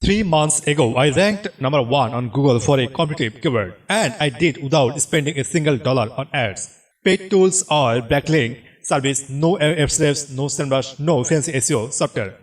3 months ago, I ranked number 1 on Google for a competitive keyword, and I did without spending a single dollar on ads. Paid tools or backlink service, no Ahrefs, no SEMrush, no fancy SEO software.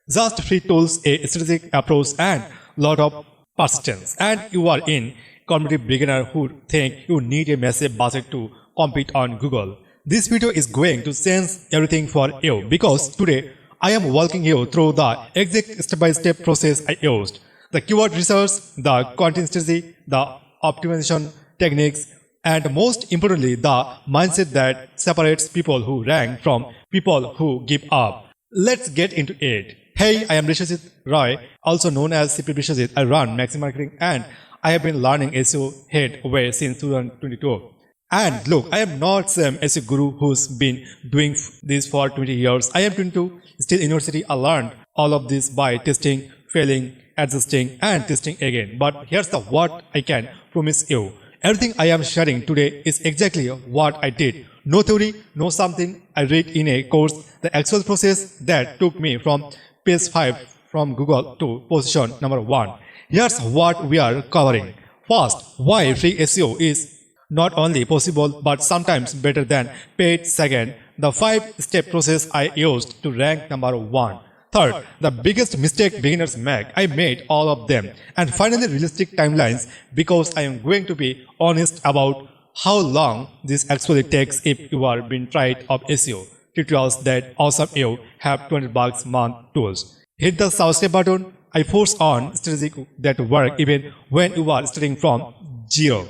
Just free tools, a strategic approach, and lot of persistence. And you are in competitive beginner who think you need a massive budget to compete on Google. This video is going to change everything for you because today I am walking you through the exact step-by-step process I used. The keyword research, the content strategy, the optimization techniques, and most importantly, the mindset that separates people who rank from people who give up. Let's get into it. Hey, I am Bisho Roy, also known as simply Bisho. I run Maximum Marketing and I have been learning SEO head away since 2022. And look, I am not some SEO guru who's been doing this for 20 years. I am 22, still in university. I learned all of this by testing, failing, adjusting, and testing again. But here's the what I can promise you. Everything I am sharing today is exactly what I did. No theory, no something I read in a course. The actual process that took me from page 5 from Google to position number 1. Here's what we are covering. First, why free SEO is not only possible but sometimes better than paid. Second, the 5-step process I used to rank number 1. Third, the biggest mistake beginners make. I made all of them. And finally, realistic timelines, because I am going to be honest about how long this actually takes if you are being tried of SEO tutorials that awesome you have $20 month tools. Hit the subscribe button. I force on strategies that work even when you are starting from zero.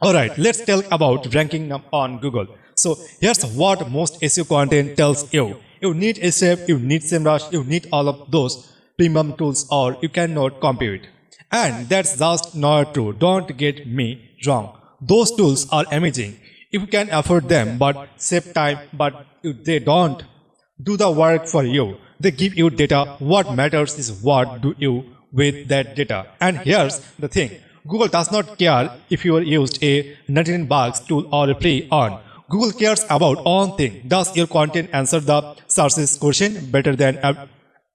Alright, let's talk about ranking on Google. So here's what most SEO content tells you. You need Ahrefs, you need SEMrush, you need all of those premium tools or you cannot compete. And that's just not true. Don't get me wrong. Those tools are amazing if you can afford them, but save time, but they don't do the work for you. They give you data. What matters is what do you with that data. And here's the thing. Google does not care if you used a $99 tool or a free on. Google cares about one thing. Does your content answer the search's question better than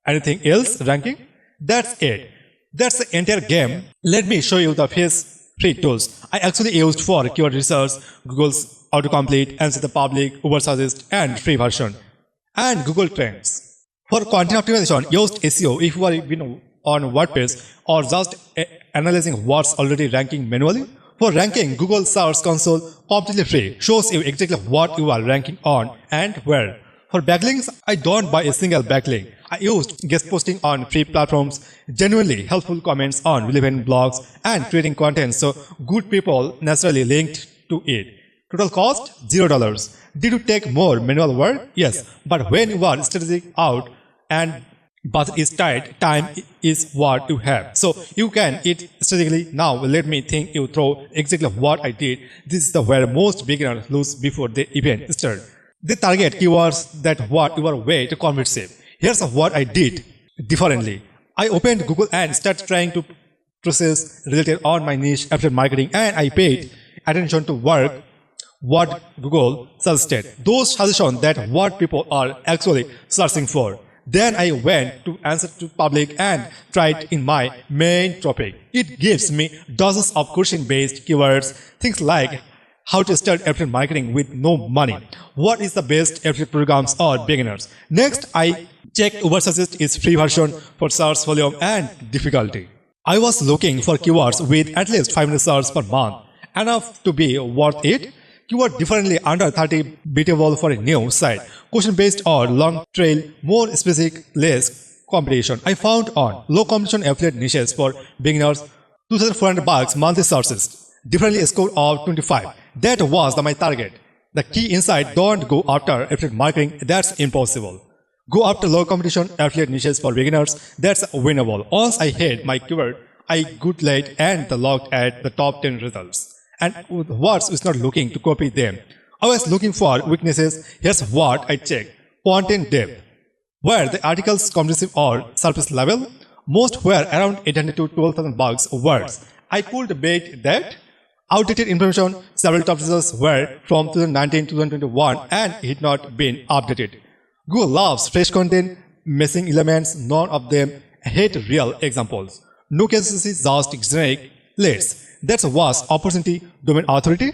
anything else ranking? That's it. That's the entire game. Let me show you the free tools I actually used for keyword research, Google's autocomplete, Answer the Public, Uber Suggest, and free version, and Google Trends. For content optimization, used SEO if you are on WordPress or just analyzing what's already ranking manually. For ranking, Google Search Console, completely free, shows you exactly what you are ranking on and where. For backlinks, I don't buy a single backlink. I used guest posting on free platforms, genuinely helpful comments on relevant blogs, and creating content so good people naturally linked to it. Total cost $0. Did you take more manual work? Yes, but when you are strategic out and budget is tight, time is what you have. So you can eat strategically. Now let me think you through exactly what I did. This is the where most beginners lose before they even start. They target keywords that what your way to convert. Here's what I did differently. I opened Google and started trying to process related on my niche after marketing, and I paid attention to what Google suggested. Those suggestions that what people are actually searching for. Then I went to Answer to Public and tried in my main topic. It gives me dozens of question-based keywords, things like how to start affiliate marketing with no money, what is the best affiliate programs or beginners. Next, I checked Uber Suggest its free version for search volume and difficulty. I was looking for keywords with at least 500 searches per month, enough to be worth it. Keyword differently under 30 beatable for a new site. Question based or long trail, more specific, less competition. I found on low competition affiliate niches for beginners, $2,400 monthly searches, differently score of 25. That was my target. The key insight: don't go after affiliate marketing, that's impossible. Go after low competition affiliate niches for beginners, that's winnable. Once I hit my keyword, I got late and looked at the top 10 results. And words is not looking to copy them. I was looking for weaknesses. Here's what I checked. Content depth. Were the articles comprehensive or surface level? Most were around 800 to 12,000 words. I could debate that. Outdated information. Several top results were from 2019 to 2021 and had not been updated. Google loves fresh content, missing elements, none of them hate real examples. No cases, just generic leads. That's a vast opportunity. Domain authority.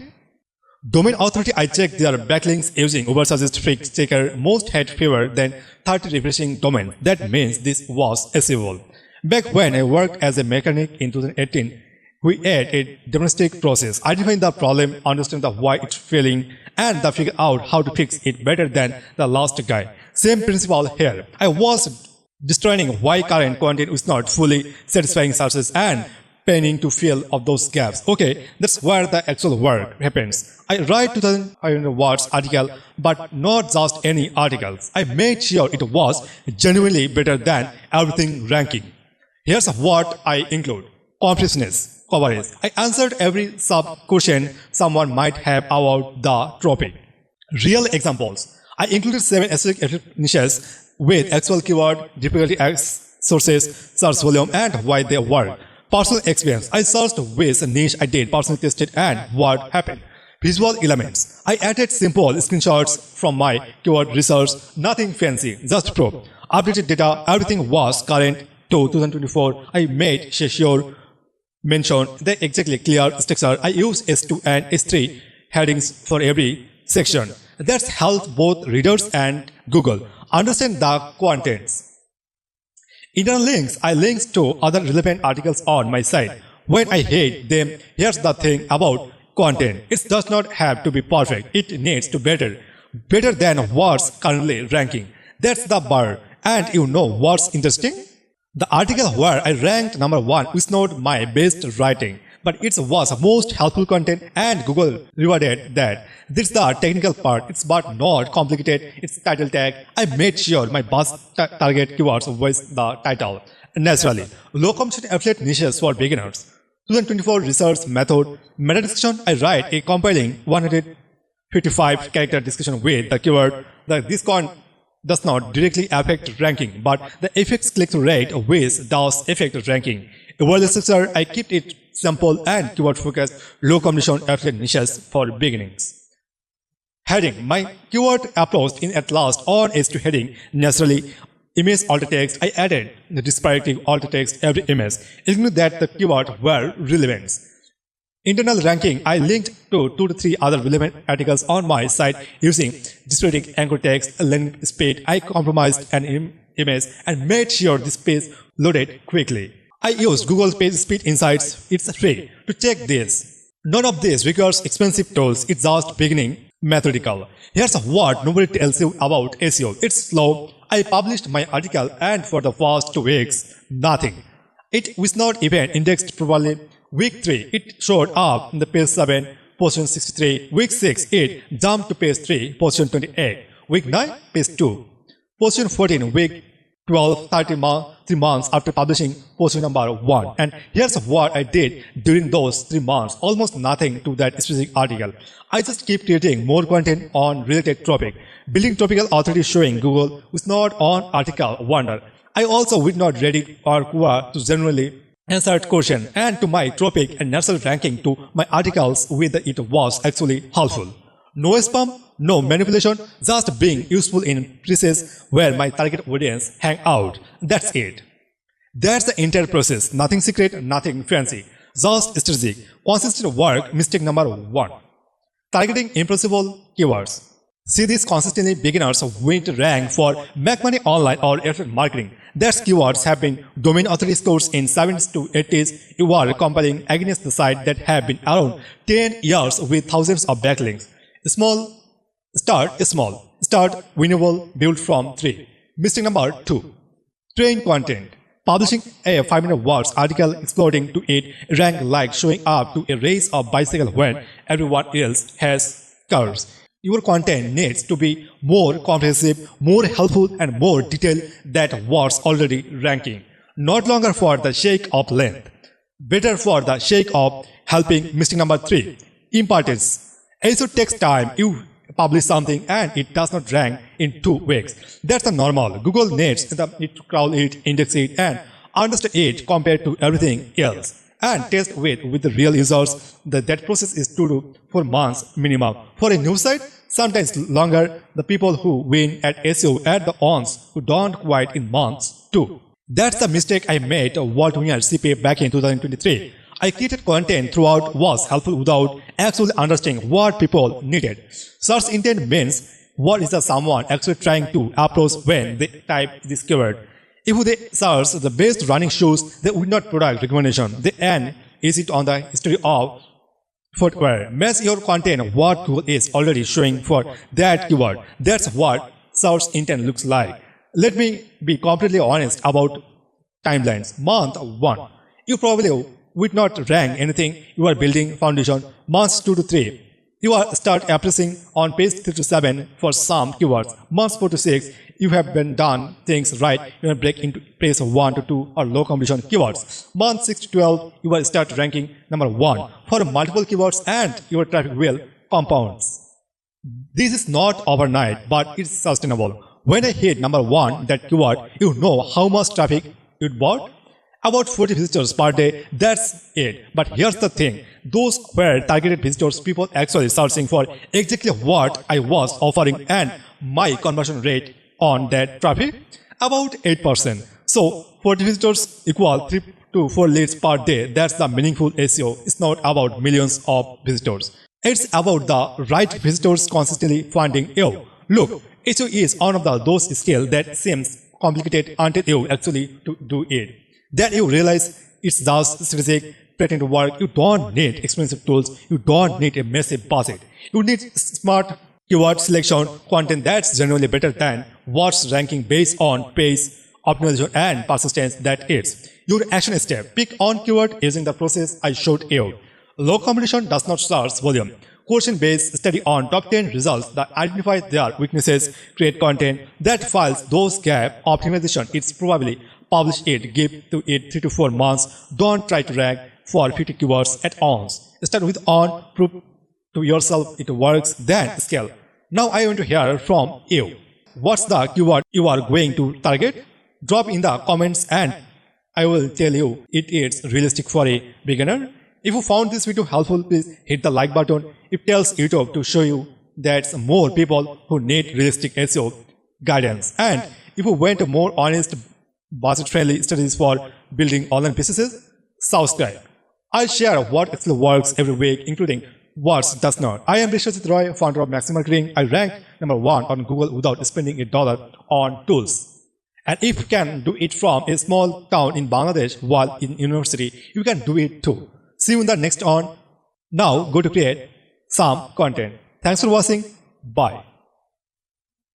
Domain authority, I check their backlinks using Ubersuggest Fix Checker. Most had fewer than 30 refreshing domains. That means this was SEO. Back when I worked as a mechanic in 2018, we had a diagnostic process, identifying the problem, understand the why it's failing, and the figure out how to fix it better than the last guy. Same principle here. I was destroying why current content is not fully satisfying searches and planning to fill of those gaps. Okay, that's where the actual work happens. I write 2,500 words article, but not just any articles. I made sure it was genuinely better than everything ranking. Here's what I include. Completeness, coverage. I answered every sub-question someone might have about the topic. Real examples. I included 7 specific niches with actual keyword, difficulty sources, search volume, and why they work. Personal experience. I searched which niche I did personally tested and what happened. Visual elements. I added simple screenshots from my keyword research. Nothing fancy, just proof. Updated data. Everything was current to 2024. I made sure mention the exactly clear structure. I use S2 and S3 headings for every section. That helps both readers and Google understand the contents. Internal links. I links to other relevant articles on my site. When I hate them, here's the thing about content. It does not have to be perfect. It needs to be better than what's currently ranking. That's the bar. And you know what's interesting? The article where I ranked number 1 is not my best writing, but it was most helpful content and Google rewarded that. This is the technical part. It's but not complicated. It's title tag. I made sure my buzz target keywords was the title. Naturally, low competition affiliate niches for beginners. 2024 research method. Meta description. I write a compiling 155 character description with the keyword. This does not directly affect ranking, but the affects click-through rate which does affect ranking. Over the structure, I keep it simple and keyword-focused, low competition affiliate niches for beginnings. Heading. My keyword approach in at last on is to heading. Naturally, image alt text. I added the descriptive alt text every image, assuming that the keyword were relevant. Internal ranking. I linked to 2 to 3 other relevant articles on my site using descriptive anchor text, link speed. I compromised an image and made sure this page loaded quickly. I used Google Page Speed Insights. It's free to check this. None of this requires expensive tools. It's just beginning methodical. Here's what nobody tells you about SEO. It's slow. I published my article and for the first 2 weeks, nothing. It was not even indexed properly. Week 3, it showed up in the page 7, position 63. Week 6, it jumped to page 3, position 28. Week 9, page 2. Position 14, week 12, 3 months after publishing position number 1. And here's what I did during those 3 months. Almost nothing to that specific article. I just keep creating more content on related topic. Building topical authority showing Google was not on article wonder. I also would not Reddit or Quora to generally answer question and to my topic and natural ranking to my articles whether it was actually helpful. No spam, no manipulation, just being useful in places where my target audience hang out. That's it. That's the entire process. Nothing secret, nothing fancy. Just strategic. Consistent work. Mistake number 1. Targeting impossible keywords. See this consistently beginners win rank for make money online or affiliate marketing. Their keywords have been domain authority scores in 70s to 80s. You are compiling against the site that have been around 10 years with thousands of backlinks. Start winnable, build from 3. Mistake number 2. Train content. Publishing a 500 words article exploding to 8 rank like showing up to a race of bicycle when everyone else has cars. Your content needs to be more comprehensive, more helpful and more detailed than what's already ranking. Not longer for the sake of length, better for the sake of helping. Mistake number 3. Impatience. SEO takes time. You publish something and it does not rank in 2 weeks. That's the normal. Google needs to crawl it, index it and understand it compared to everything else. And test with the real users. That process is 2 to 4 months minimum. For a new site, sometimes longer. The people who win at SEO are the ones who don't quite in months too. That's the mistake I made while doing at CPA back in 2023. I created content throughout was helpful without actually understanding what people needed. Search intent means what is the someone actually trying to approach when they type this keyword. If they search the best running shoes, they would not product recommendation. They end is it on the history of footwear. Match your content what Google is already showing for that keyword. That's what search intent looks like. Let me be completely honest about timelines. Month 1, you probably would not rank anything. You are building foundation. Months 2 to 3, you are start appraising on page 3 to 7 for some keywords. Months 4 to 6, you have been done things right. You will break into page 1 to 2 or low competition keywords. Month 6 to 12, you will start ranking number 1 for multiple keywords and your traffic will compounds. This is not overnight, but it's sustainable. When I hit number 1, that keyword, you know how much traffic you bought? About 40 visitors per day, that's it. But here's the thing, those were targeted visitors, people actually searching for exactly what I was offering, and my conversion rate on that traffic, about 8%. So 40 visitors equal 3 to 4 leads per day. That's the meaningful SEO. It's not about millions of visitors. It's about the right visitors consistently finding you. Look, SEO is one of those skills that seems complicated until you actually do it. Then you realize it's just strategic, pretend to work. You don't need expensive tools. You don't need a massive budget. You need smart keyword selection, content that's generally better than what's ranking based on page optimization and persistence. That is your action step. Pick on keyword using the process I showed you. Low competition does not search volume. Question-based study on top 10 results that identify their weaknesses, create content that fills those gap. Optimization, it's probably publish it, give to it 3 to 4 months. Don't try to rank for 50 keywords at once. Start with on, prove to yourself it works, then scale. Now I want to hear from you. What's the keyword you are going to target? Drop in the comments and I will tell you it is realistic for a beginner. If you found this video helpful, please hit the like button. It tells YouTube to show you that more people who need realistic SEO guidance. And if you want more honest, budget-friendly studies for building online businesses, subscribe. I share what actually works every week, including what does not. I am Bisho, founder of Maximum Marketing. I rank number 1 on Google without spending $1 on tools. And if you can do it from a small town in Bangladesh while in university, you can do it too. See you in the next on. Now go to create some content. Thanks for watching. Bye.